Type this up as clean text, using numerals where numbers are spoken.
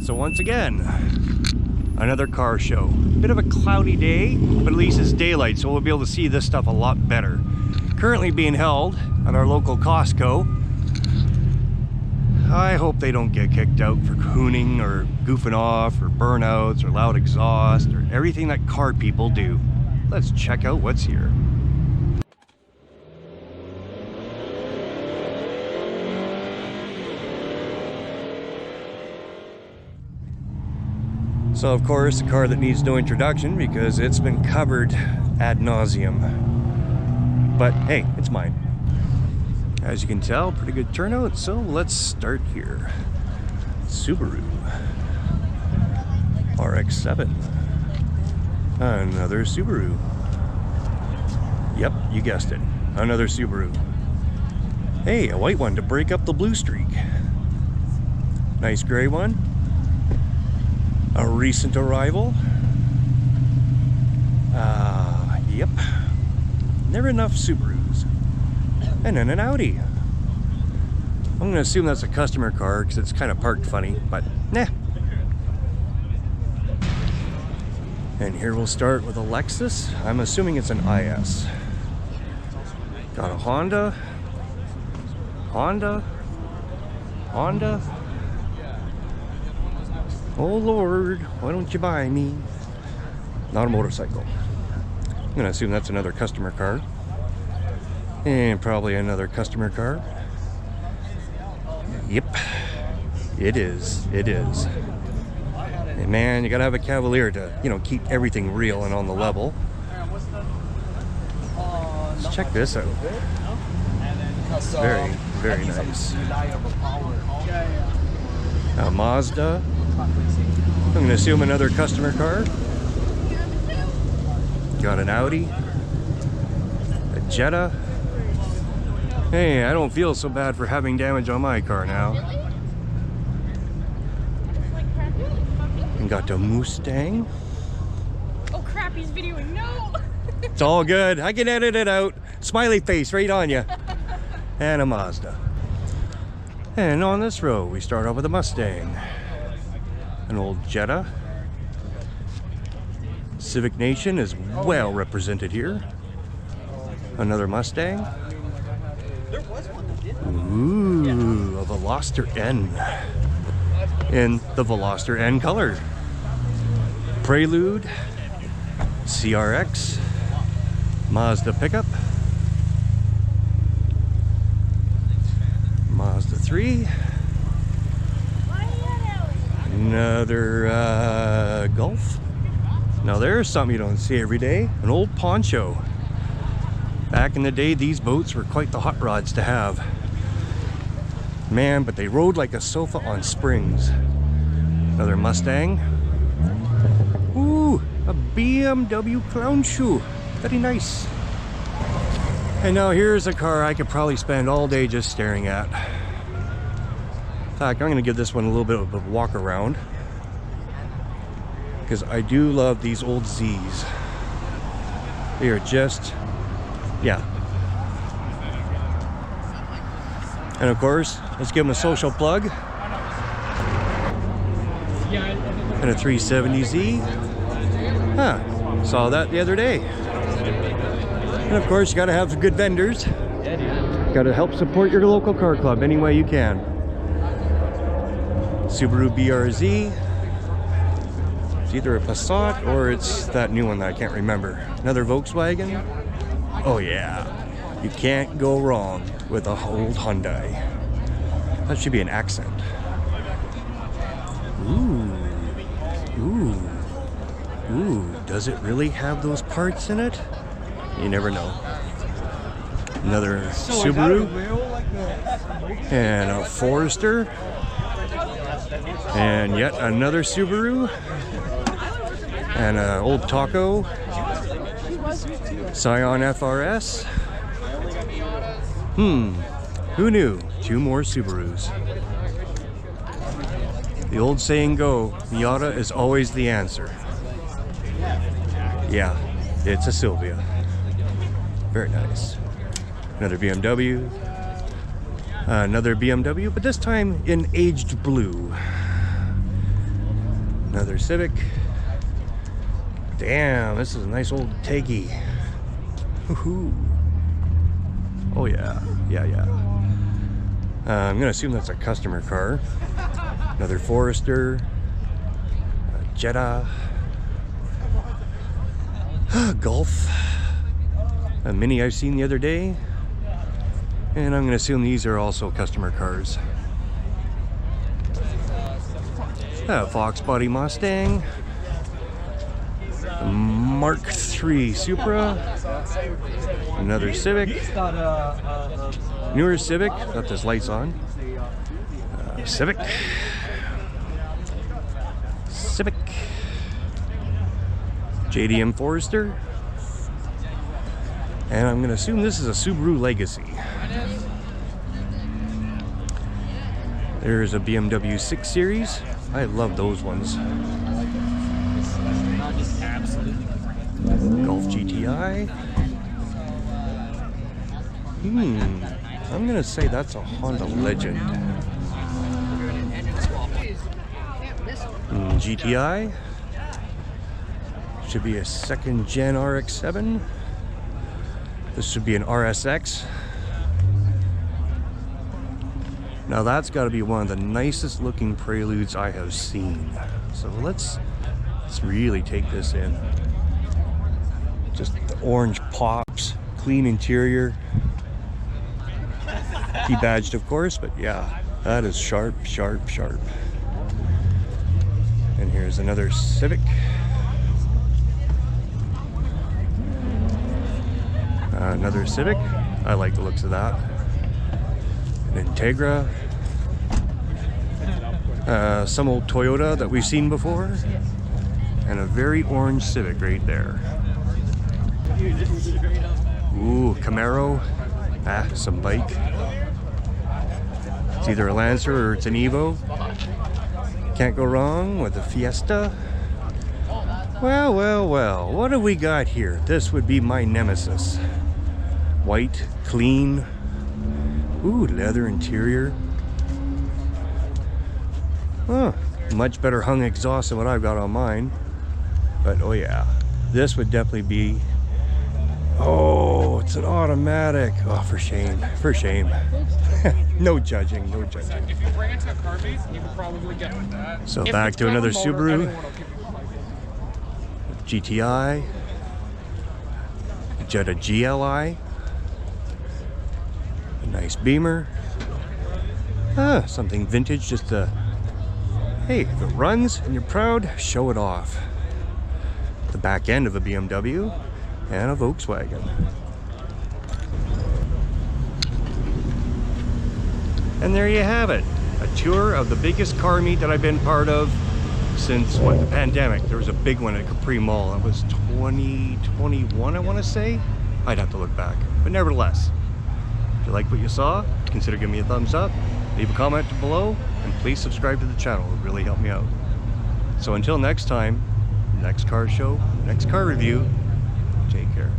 So once again, another car show. Bit of a cloudy day, but at least it's daylight, so we'll be able to see this stuff a lot better. Currently being held at our local Costco. I hope they don't get kicked out for cooning or goofing off or burnouts or loud exhaust or everything that car people do. Let's check out what's here. So of course, the car that needs no introduction because it's been covered ad nauseum. But hey, it's mine. As you can tell, pretty good turnout, so let's start here. Subaru RX-7. Another Subaru. Yep, you guessed it. Another Subaru. Hey, a white one to break up the blue streak. Nice gray one. A recent arrival. Yep. Never enough Subarus. And then an Audi. I'm gonna assume that's a customer car because it's kind of parked funny, but nah. And here we'll start with a Lexus. I'm assuming it's an IS. Got a Honda. Oh Lord, why don't you buy me? Not a motorcycle. I'm gonna assume that's another customer car. And probably another customer car. Yep, it is. And man, you gotta have a Cavalier to, you know, keep everything real and on the level. Let's check this out. Very, very nice. A Mazda. I'm gonna assume another customer car. Got an Audi. A Jetta. Hey, I don't feel so bad for having damage on my car now. And got a Mustang. Oh crap, he's videoing. No! It's all good. I can edit it out. Smiley face right on you. And a Mazda. And on this row, we start off with a Mustang. An old Jetta. Civic Nation is well represented here. Another Mustang. Ooh, a Veloster N. In the Veloster N color. Prelude. CRX. Mazda pickup. Mazda 3. Another Golf. Now there's something you don't see every day. An old poncho. Back in the day, these boats were quite the hot rods to have. Man, but they rode like a sofa on springs. Another Mustang. Ooh, a BMW clown shoe. Very nice. And now here's a car I could probably spend all day just staring at. In fact, I'm gonna give this one a little bit of a walk around because I do love these old Z's. They are just, yeah. And of course, let's give them a social plug. And a 370Z. Huh, saw that the other day. And of course, you gotta have some good vendors. Gotta help support your local car club any way you can. Subaru BRZ. It's either a Passat or it's that new one that I can't remember. Another Volkswagen. Oh yeah, you can't go wrong with a old Hyundai. That should be an accent. Ooh, does it really have those parts in it? You never know. Another Subaru. And a Forester. And yet another Subaru. And an old Taco. Scion FRS. Who knew? 2 more Subarus. The old saying go, Miata is always the answer. Yeah, it's a Sylvia. Very nice. Another BMW. Another BMW, but this time in aged blue. Another Civic. Damn, this is a nice old Teggy. Woohoo. Oh yeah, yeah. I'm gonna assume that's a customer car. Another Forester. A Jetta. Golf. A Mini I've seen the other day. And I'm gonna assume these are also customer cars. A Fox Body Mustang. A Mark III Supra. Another Civic. Newer Civic. Got this lights on. Civic. Civic. JDM Forester. And I'm gonna assume this is a Subaru Legacy. There's a BMW 6 Series. I love those ones. Golf GTI. I'm gonna say that's a Honda Legend. GTI. Should be a second gen RX-7. This should be an RSX. Now that's got to be one of the nicest looking Preludes I have seen. So let's really take this in. Just the orange pops, clean interior. Debadged of course, but yeah, that is sharp, sharp, sharp. And here's another Civic. Another Civic. I like the looks of that. An Integra. Some old Toyota that we've seen before. And a very orange Civic right there. Ooh, Camaro. Some bike. It's either a Lancer or it's an Evo. Can't go wrong with a Fiesta. Well, well, well. What do we got here? This would be my nemesis. White, clean. Ooh, leather interior. Huh, much better hung exhaust than what I've got on mine. But oh yeah, this would definitely be... Oh, it's an automatic. Oh, for shame, for shame. No judging, no judging. If you bring it to a car base, you could probably get with that. So back to another Subaru. GTI. Jetta GLI. A nice Beamer. Something vintage, just to... Hey, if it runs and you're proud, show it off. The back end of a BMW and a Volkswagen. And there you have it. A tour of the biggest car meet that I've been part of since, what, the pandemic. There was a big one at Capri Mall. It was 2021, I want to say. I'd have to look back. But nevertheless, if you like what you saw, consider giving me a thumbs up. Leave a comment below, and please subscribe to the channel. It would really help me out. So until next time, next car show, next car review, take care.